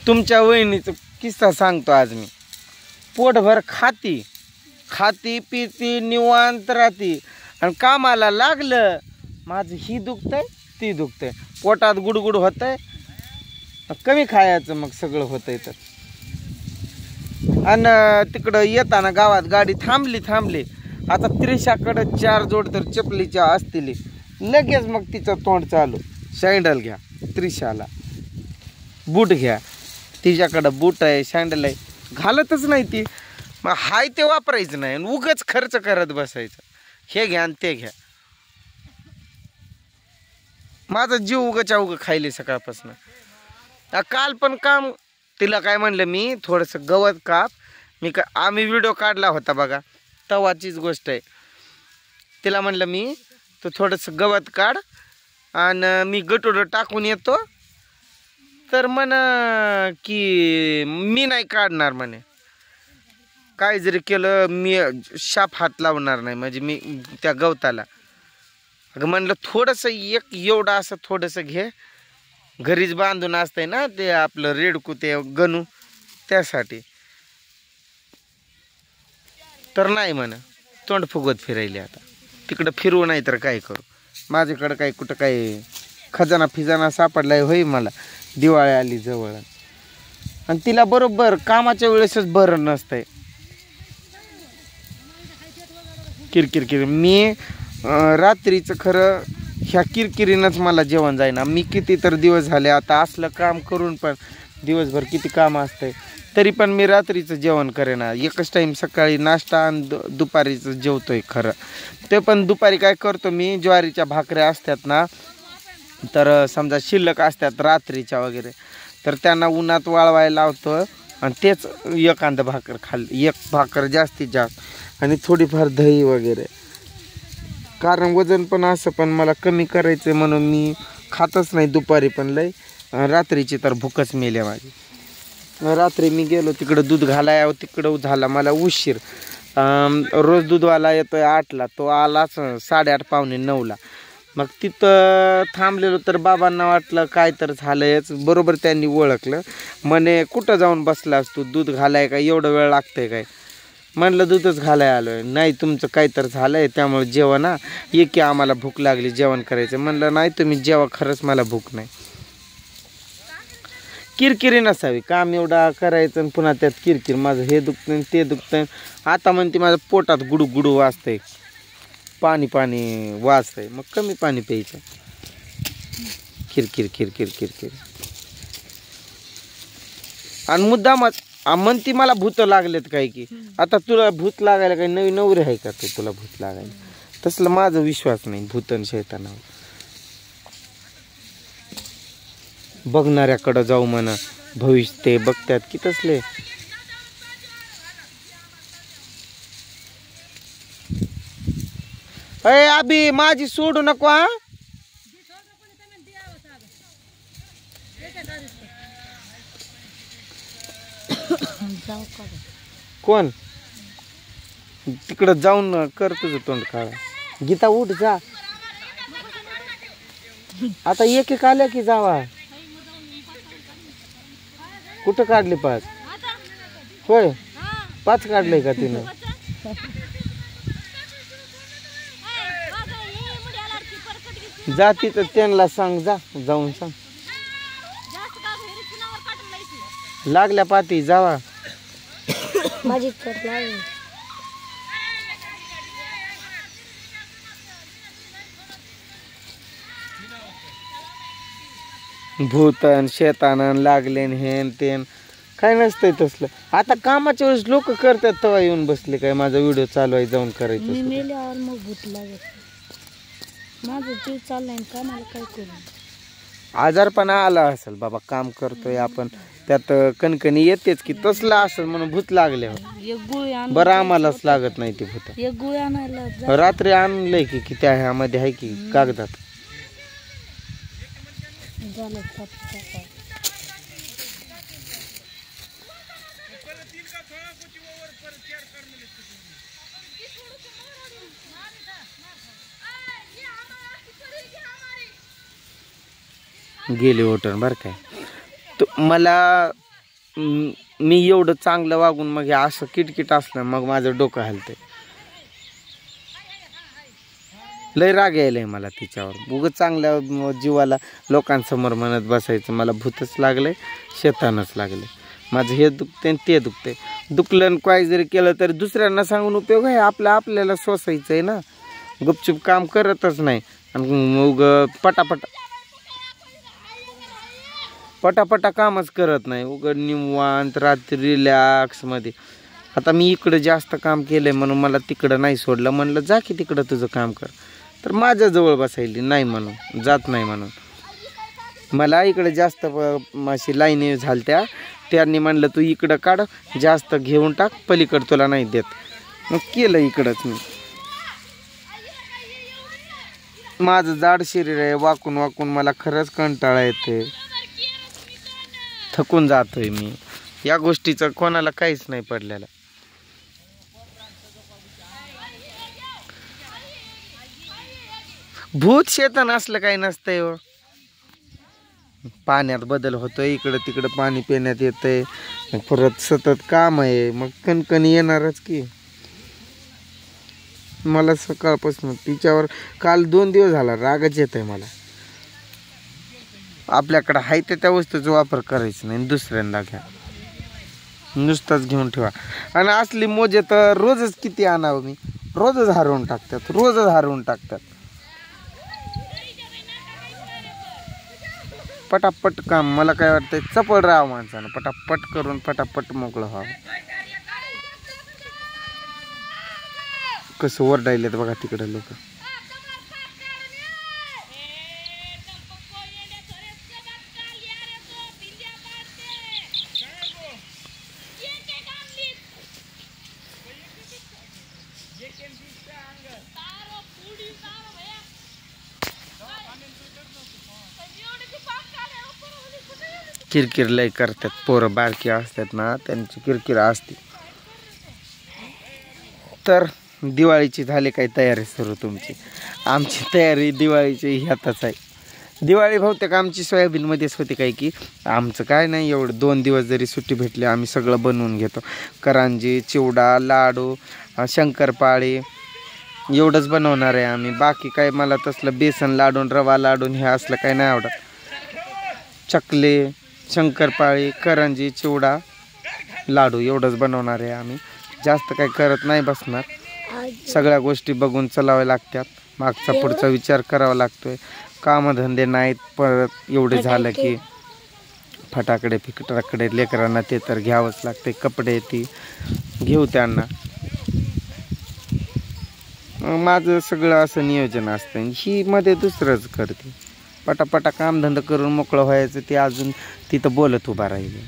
तुमच्या वहिनीचं किस्सा सांगतो आज मी. पोटभर खाती पिती निवांत राहती आणि कामाला लागलं माझं ही दुखतंय ती दुखतंय, पोटात गुडगुड होतंय, कमी खायचं मग सगळं होतंय. तर आणि तिकडं येताना गावात गाडी थांबली. आता त्रिशाकडं 4 जोड तर चपलीच्या असतील. लगेच मग तिचं तोंड चालू, सँडल घ्या त्रिशाला, बूट घ्या. तिच्याकडं बूट आहे सँडल आहे, घालतच नाही ती. मग हाय ते वापरायचं नाही आणि उगच खर्च करत बसायचं, हे घ्या आणि ते घ्या. माझा जीव उगाच्या उगं खायले सकाळपासून. काल पण काम तिला काय म्हणलं मी, थोडंसं गवत काप. आम्ही व्हिडिओ काढला होता बघा, तवाचीच गोष्ट आहे. तिला म्हणलं मी तू थोडंसं गवत काढ आणि मी गटोडं टाकून येतो. तर म्हण की मी नाही काढणार म्हणे, काय जरी केलं मी शाप हात लावणार नाही म्हणजे मी त्या गवताला. अगं म्हणलं थोडंसं एक एवढं असं थोडंसं घे, घरीच बांधून असतंय ना ते आपलं रेडकू ते गणू, त्यासाठी. तर नाही म्हण, तोंड फुगत फिरायले. आता तिकडं फिरवू नाही तर काय करू, माझ्याकडं काय कुठं काय खजाना सापडलाय होई मला. दिवाळी आली जवळ आणि तिला बरोबर कामाच्या वेळेसच बरं नसतंय, किरकिर. मी रात्रीचं खरं ह्या किरकिरीनंच मला जेवण जाईना. मी किती तर दिवस झाले आता असलं काम करून पण, दिवसभर किती काम असतंय तरी पण मी रात्रीचं जेवण करेना. एकच टाईम सकाळी नाश्ता आणि दुपारीचं जेवतोय खरं. ते पण दुपारी काय करतो मी, ज्वारीच्या भाकऱ्या असतात ना, तर समजा शिल्लक असतात रात्रीच्या वगैरे, तर त्यांना उन्हात वाळवायला लावतो आणि तेच एखादं भाकर एक भाकर जास्तीत जास्त आणि थोडीफार दही वगैरे. कारण वजन पण असं पण मला कमी करायचं म्हणून मी खातच नाही दुपारी पण लय. रात्रीची तर भूकच मेल्या माझी. रात्री मी गेलो तिकडं दूध घालाय, तिकडं झाला मला उशीर. रोज दूधवाला येतोय 8ला, तो आलाच 8:30 पावणे 9ला. मग तिथं थांबलेलो तर बाबांना वाटलं काय तर झालंयच. बरोबर त्यांनी ओळखलं, म्हणे कुठं जाऊन बसलास तू, दूध घालाय का एवढं वेळ लागतंय काय. म्हणलं दूधच घालाय आलोय. नाही तुमचं काय तर झालंय त्यामुळे जेवण ये की आम्हाला भूक लागली जेवण करायचं. म्हणलं नाही तुम्ही जेवा, खरंच मला भूक नाही. किरकिरी नसावी, काम एवढा करायचं आणि पुन्हा त्यात किरकिर. माझं हे दुखतं ते दुखतं. आता म्हणते माझं पोटात गुडू वाजतंय, पाणी वाजतंय, मग कमी पाणी प्यायचं. किरकिर आणि मुद्दामच म्हणती मला भूत लागलेत काय की. आता तुला भूत लागायला काही नवी नवरी आहे का तू, तुला भूत लागायला? तसलं माझा विश्वास नाही भूतन शैतानावर. बघणाऱ्याकडं जाऊ म्हणा, भविष्य ते बघतात की तसले. अय अभि माझी सोडू नको हा. कोण तिकडं जाऊन कर तुझं तोंड काळा. गीता उठ जा आता, एक आल्या की जावा. कुठं काढले 5? होय 5 काढले का तिनं? जा तिथं त्यांना सांग, जाऊन सांग लागल्या पाती जावा. माझी तर लागली. भूतन शेतानं लागले हेन तेन काय नसतंय तसलं. आता कामाच्या वेळेस लोक करतात तेव्हा येऊन बसले काय माझा व्हिडिओ चालू आहे जाऊन करायचं. मी मेल्यावर मग भूत लागत. माझं जीव चाललाय का, मला काय करू. आजारपणा आला असेल बाबा, काम करतोय आपण त्यात कणकणी येतेच की, तसला असेल म्हणून भूत लागले. बरं आम्हालाच लागत नाही ते भूत. एक गुळ आणायला रात्री आणलंय की त्या ह्यामध्ये आहे की कागदात. गेले ओटन बरं काय. मला मी एवढं चांगलं वागून मग हे असं किटकिट असलं मग माझं डोकं हलतंय. लय राग यायलाय मला तिच्यावर. उगं चांगल्या जीवाला लोकांसमोर म्हणत बसायचं मला भूतच लागलंय, शैतानच लागलंय. माझं हे दुखते ते दुखते. दुखलं काय जरी केलं तरी दुसऱ्यांना सांगून उपयोग आहे. आपल्याला सोसायचं आहे ना. गुपचूप काम करतच नाही आणि मग पटापटा कामच करत नाही. उघड निवांत रात्री रिलॅक्समध्ये. आता मी इकडं जास्त काम केलंय म्हणून मला तिकडं नाही सोडलं. म्हणलं जा की तिकडं तुझं काम कर. तर माझ्याजवळ बसायली नाही म्हणून, जात नाही म्हणून. मला इकडे जास्त अशी लाईनी झालत्या. त्यांनी म्हणलं तू इकडं काढ, जास्त घेऊन टाक, पलीकडं तुला नाही देत. मग केलं इकडंच मी. माझं जाड शरीर आहे. वाकून वाकून मला खरंच कंटाळा येते. थकून जातोय मी. या गोष्टीचं कोणाला काहीच नाही पडलेलं. भूत शैतान असलं काही नसतंय हो. पाण्यात बदल होतोय, इकडं तिकडं पाणी पिण्यात येतंय, परत सतत काम आहे, मग कणकणी येणारच की. मला सकाळपासून तिच्यावर काल 2 दिवस झाला रागच येत आहे मला. आपल्याकडं आहे त्या वस्तूचा वापर करायचा नाही, दुसऱ्यांदा घ्या, नुसताच घेऊन ठेवा. आणि असली मोजे तर रोजच किती आणावं मी. रोजच हरवून टाकतात. पटापट काम. मला काय वाटतंय चपळ राहावं माणसानं, पटापट करून पटापट मोकळं व्हावं. कसं ओरडायलेत बघा तिकडे लोक. किरकिर लय करतात पोरं, बारकी असतात ना त्यांची किरकिर असते. तर दिवाळीची झाली काही तयारी सुरू तुमची? आमची तयारी दिवाळीची ह्यातच आहे. दिवाळी बहुतेक आमची सोयाबीनमध्येच होती काय की. आमचं काय नाही एवढं. 2 दिवस जरी सुट्टी भेटली आम्ही सगळं बनवून घेतो. करंजी, चिवडा, लाडू, शंकरपाळी एवढंच बनवणार आहे आम्ही. बाकी काय मला तसलं बेसन लाडून, रवा लाडून हे असलं काही नाही आवडत. चकले, शंकरपाळी, करंजी, चिवडा, लाडू एवढंच बनवणार आहे आम्ही. जास्त काही करत नाही बसणार. सगळ्या गोष्टी बघून चालाव्या लागतात. मागचा पुढचा विचार करावा लागतोय. कामधंदे नाहीत. परत एवढे झालं की फटाकडे लेकरांना ते तर घ्यावंच लागते. कपडे ती घेऊ त्यांना. माझं सगळं असं नियोजन असतं. ही मध्ये दुसरंच करते. पटापटा कामधंदा करून मोकळं व्हायचं. ते अजून तिथं बोलत उभा राहिले.